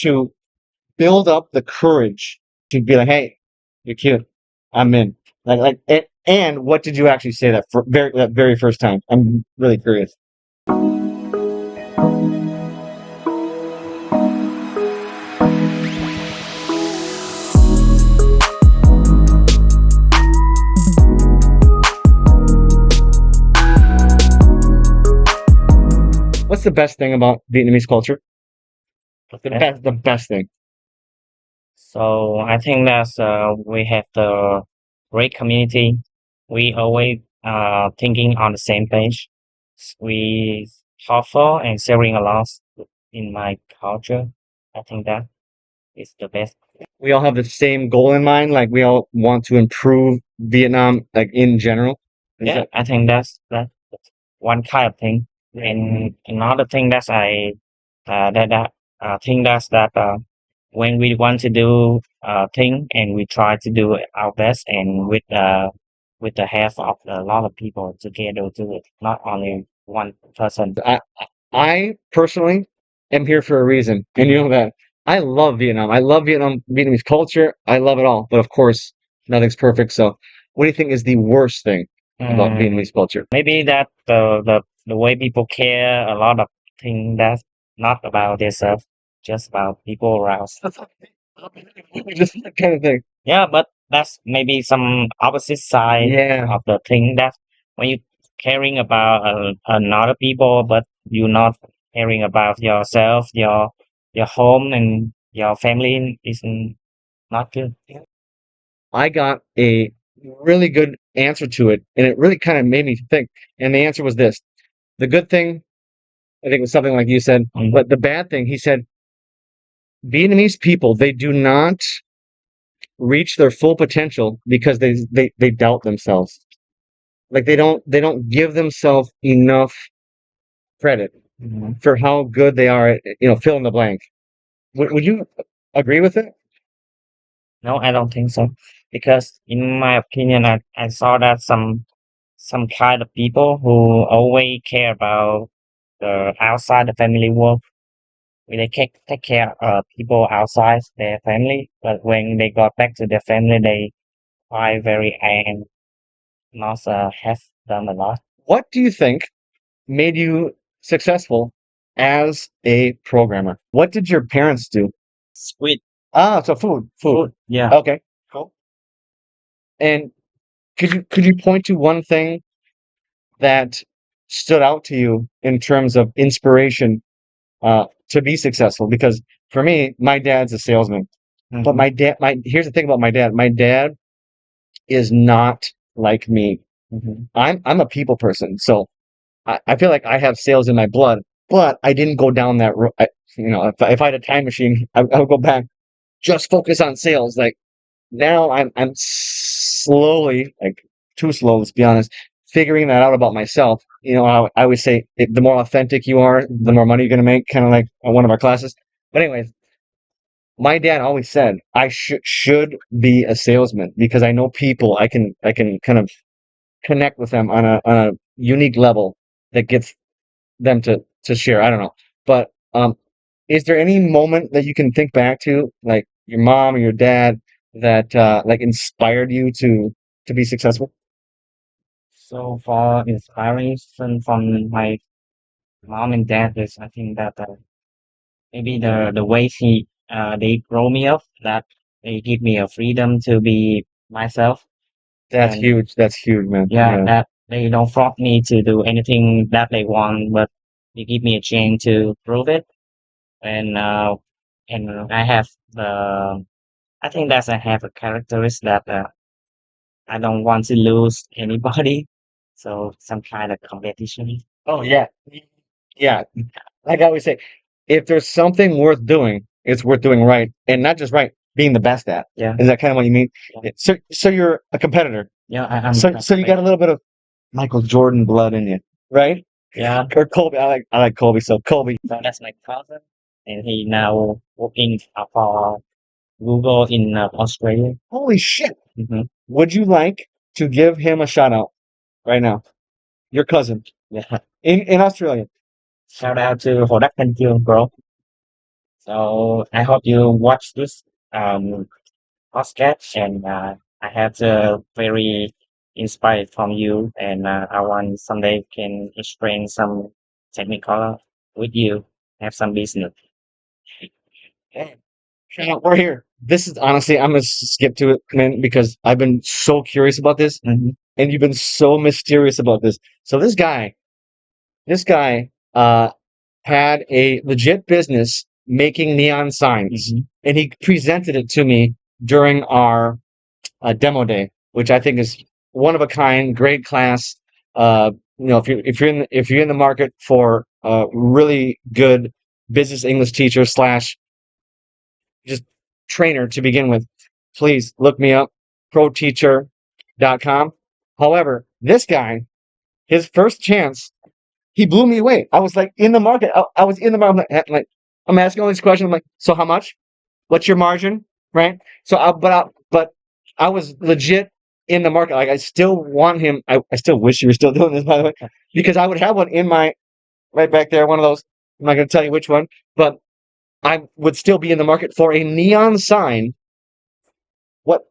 to build up the courage to be like, hey, you're cute. I'm in. And what did you actually say that very first time? I'm really curious. What's the best thing about Vietnamese culture? The best thing. So I think that's we have the great community. We always thinking on the same page. We helpful and sharing a lot in my culture. I think that is the best. We all have the same goal in mind. Like we all want to improve Vietnam, like in general. Is Yeah, that I think that's one kind of thing. And another thing that I think that when we want to do thing and we try to do our best and with the help of a lot of people together do it, not only one person. I personally am here for a reason, and you know that I love Vietnam. I love Vietnamese culture. I love it all. But of course, nothing's perfect. So, what do you think is the worst thing about Vietnamese culture? Maybe that the way people care a lot of things that's not about themselves, just about people around. Just that kind of thing. Yeah, but that's maybe some opposite side Yeah. of the thing that when you caring about another people, but you're not caring about yourself, your home and your family is not good. I got a really good answer to it, and it really kind of made me think. And the answer was this: the good thing, I think, was something like you said, Mhm. but the bad thing, he said, Vietnamese people, they do not reach their full potential because they doubt themselves. Like they don't give themselves enough credit Mhm. for how good they are at, fill in the blank. Would you agree with it? No, I don't think so. Because in my opinion, I saw that some kind of people who always care about the outside the family world. They take care of people outside their family, but when they got back to their family, they cry very and not have done a lot. What do you think made you successful as a programmer? What did your parents do? Sweet Ah, so food. food, yeah. Okay, cool. And could you point to one thing that stood out to you in terms of inspiration to be successful? Because for me, my dad's a salesman, but Hmm. my here's the thing about my dad. My dad is not like me. Hmm. I'm a people person, so I feel like I have sales in my blood, but I didn't go down that road. If I had a time machine, I would go back, just focus on sales. Like now, I'm slowly, like too slow, let's be honest, figuring that out about myself. I always say the more authentic you are, the more money you're gonna make. Kind of like on one of our classes. But anyways, my dad always said I should be a salesman because I know people. I can kind of connect with them on a unique level that gets them to share. I don't know. But is there any moment that you can think back to, like your mom or your dad, that like inspired you to be successful? So for inspiration from my mom and dad is I think that maybe the way they grow me up, that they give me a freedom to be myself, That's and huge. That's huge, man. yeah, Yeah. that they don't force me to do anything that they want, but they give me a chance to prove it. And and I have I think that I have a characteristic that I don't want to lose anybody, so some kind of competition. Oh yeah. Yeah. Like I always say, if there's something worth doing, it's worth doing right, and not just right, being the best at. Yeah, Is that kind of what you mean? yeah, So you're a competitor. yeah. I'm So you got a little bit of Michael Jordan blood in you, right? yeah. Or Kobe. I like Kobe. So Kobe. So that's my cousin, and he now working for Google in Australia. Holy shit! Hmm. Would you like to give him a shout out right now? Your cousin Yeah. in Australia. Shout out to Hồ Đắc Thanh Chương, bro. So I hope you watch this um podcast, and I have very inspired from you, and I want someday can explain some technical with you, have some business. Hey, shout out, we're here. This is honestly, I'm gonna skip to it, man, because I've been so curious about this, Mhm, and you've been so mysterious about this. So this guy, had a legit business making neon signs, mhm. and he presented it to me during our demo day, which I think is one of a kind, great class. If you're in the market for a really good business English teacher slash just trainer to begin with, please look me up, proteacher.com. However, this guy, his first chance, he blew me away. I was like in the market. I was in the market. I'm asking all these questions. I'm like, so how much? What's your margin? Right? But I was legit in the market. Like I still want him. I still wish you were still doing this, by the way, because I would have one in my right back there. One of those. I'm not going to tell you which one, but I would still be in the market for a neon sign. What?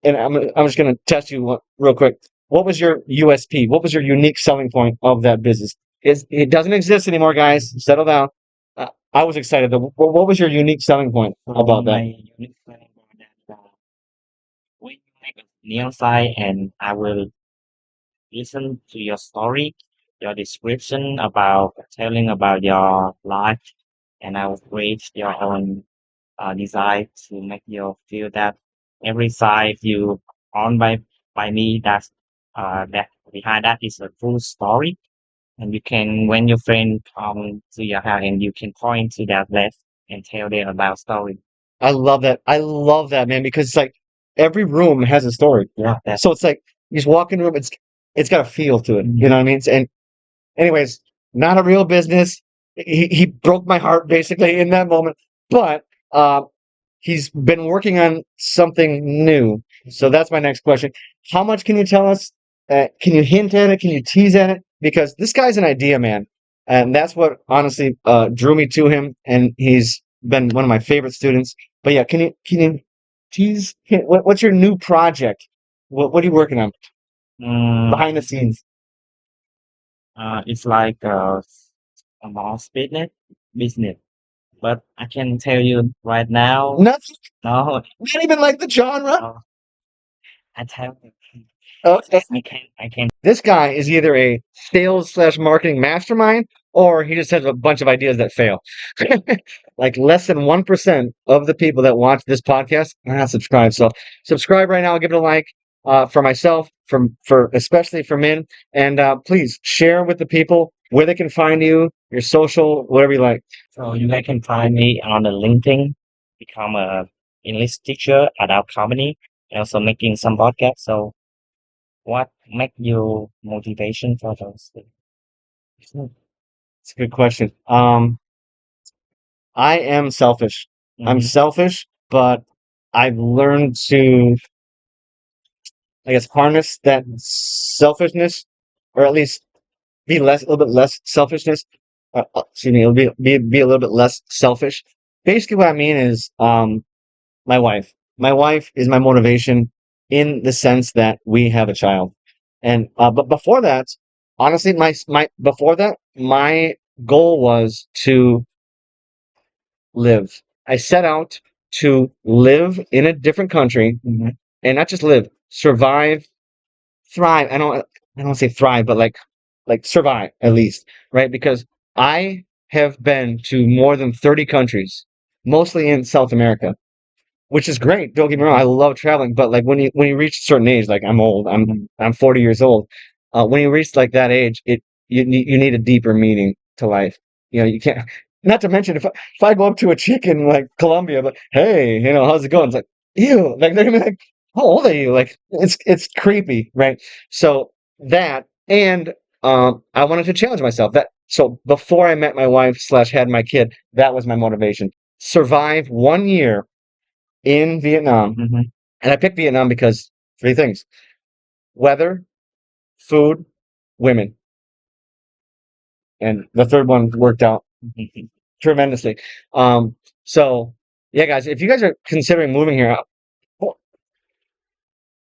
And I'm just going to test you real quick. What was your USP? What was your unique selling point of that business? It doesn't exist anymore, guys. Settle down. I was excited. What was your unique selling point about that? My unique selling point that when you make a neon sign, and I will listen to your story, your description about telling about your life, and I will create your own design to make you feel that every side you on by me, that behind that is a full story, and you can when your friend come to your house, and you can point to that left and tell them about story. I love that. I love that, man, because it's like every room has a story. Yeah, that. So it's like you just walk in the room, it's got a feel to it. You know what I mean? And anyways, not a real business. He broke my heart basically in that moment. But uh, he's been working on something new. So that's my next question. How much can you tell us? Can you hint at it? Can you tease at it? Because this guy's an idea man, and that's what honestly drew me to him. And he's been one of my favorite students. But yeah, can you tease? What's your new project? What are you working on Mm, behind the scenes? it's like a small business, but I can tell you right now, Nothing. no, Not even like the genre. no, I tell you, Okay. I can. This guy is either a sales slash marketing mastermind or he just has a bunch of ideas that fail. Like less than 1% of the people that watch this podcast are not subscribed. So subscribe right now, give it a like for myself, for especially for Min. And please share with the people where they can find you, your social, whatever you like. So you guys can find me on the LinkedIn, become a English teacher at our company, and also making some podcasts. So what make you motivation for those things? It's a good question. I am selfish. I'm Mm-hmm. selfish, but I've learned to, I guess, harness that selfishness, or at least be a little bit less selfishness. Excuse me, it'll be a little bit less selfish. Basically, what I mean is, my wife. My wife is my motivation in the sense that we have a child, and but before that, honestly, my before that, my goal was to live. I set out to live in a different country, and not just live, survive, thrive. I don't say thrive, but like survive at least, right? Because I have been to more than 30 countries, mostly in South America, which is great. Don't get me wrong, I love traveling, but like when you reach a certain age, like I'm old, I'm 40 years old. When you reach like that age, you need a deeper meaning to life. You can't. Not to mention, if I go up to a chick in like Colombia, but hey, how's it going? It's like, ew, like they're gonna be like, how old are you? Like it's creepy, right? So that and I wanted to challenge myself. That so before I met my wife slash had my kid, that was my motivation. Survive 1 year in Vietnam. Mm-hmm. And I picked Vietnam because three things: weather, food, women. And the third one worked out tremendously. Um, so yeah, guys, if you guys are considering moving here,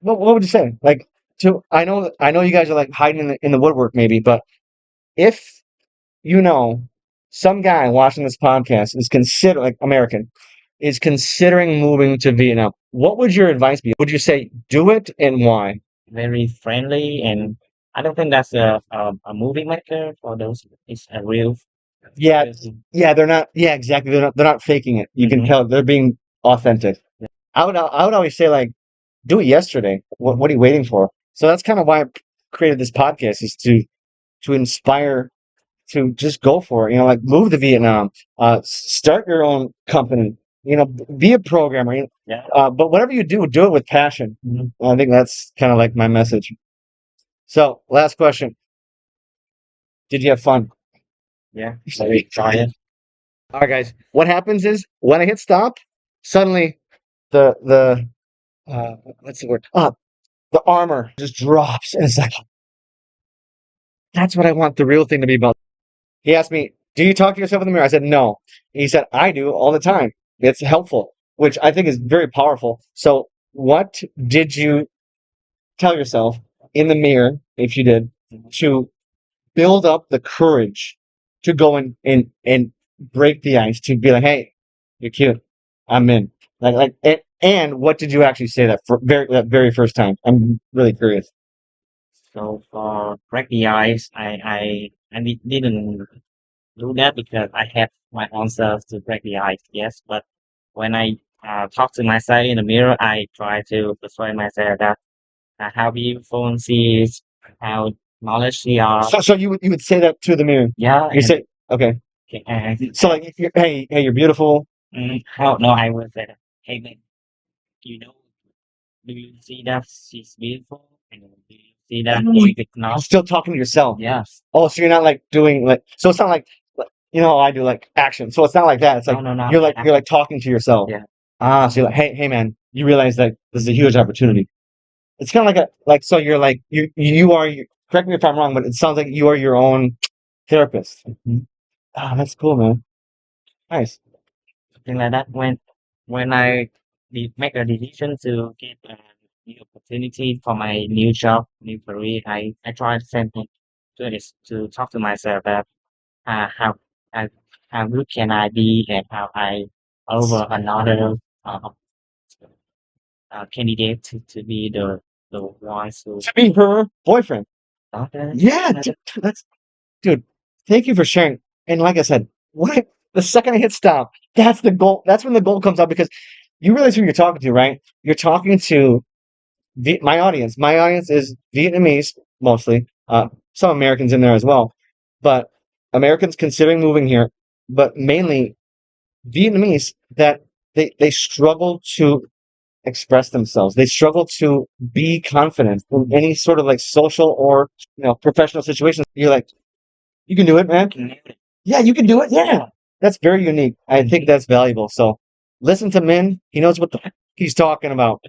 what, what would you say? Like, to I know you guys are like hiding in the woodwork maybe, but if you know some guy watching this podcast is consider like American is considering moving to Vietnam, what would your advice be? Would you say do it and why? Very friendly, and I don't think that's a movie maker for those. It's a Yeah, real thing. yeah, they're not. Yeah, exactly. They're not faking it. You can Hmm. tell they're being authentic. I would always say like, do it yesterday. What are you waiting for? So that's kind of why I created this podcast is to inspire to just go for it. You know, like move to Vietnam, start your own company. You know, be a programmer. Yeah. But whatever you do it with passion. Mhm. I think that's kind of like my message. So, last question: did you have fun? Yeah. So we try it. All right, guys. What happens is when I hit stop, suddenly the what's the word? The armor just drops, and it's like that's what I want the real thing to be about. He asked me, "Do you talk to yourself in the mirror?" I said, "No." He said, "I do all the time. It's helpful," which I think is very powerful. So, what did you tell yourself in the mirror, if you did, to build up the courage to go and break the ice, to be like, "Hey, you're cute. I'm in." And what did you actually say that very first time? I'm really curious. So for break the ice, didn't do that because I have my own self to break the ice. Yes, but when I talk to myself in the mirror, I try to persuade myself that how beautiful she is, how knowledge she are. So you would say that to the mirror. Yeah, You say, okay. So like, hey, you're beautiful. how no, I would say that. Hey, man, you know, do you see that she's beautiful? And do you see that You're it's not? still talking to yourself. Yes. Oh, so you're not like doing like, so it's not like you know how I do like action. So it's not like that. It's like No, no, no. you're like talking to yourself. Yeah. Ah, so you're like, hey man, you realize that this is a huge opportunity. It's kind of like a like so you're like you are correct me if I'm wrong, but it sounds like you are your own therapist. Ah, that's cool, man. Nice. Something like that. When I make a decision to get a new opportunity for my new job, new career, I try to send it to talk to myself that how uh, how good can I be and how I over another uh, candidate to be the ones who To be her boyfriend. okay. Yeah, that's dude. Thank you for sharing. And like I said, the second I hit stop, that's the goal. That's when the goal comes up because you realize who you're talking to, right? You're talking to my audience. My audience is Vietnamese mostly. Some Americans in there as well, but Americans considering moving here, but mainly Vietnamese that they struggle to express themselves. They struggle to be confident in any sort of like social or professional situations. You're like, you can do it, man. Yeah, you can do it. Yeah, that's very unique. I think that's valuable. So listen to Min. He knows what the heck he's talking about.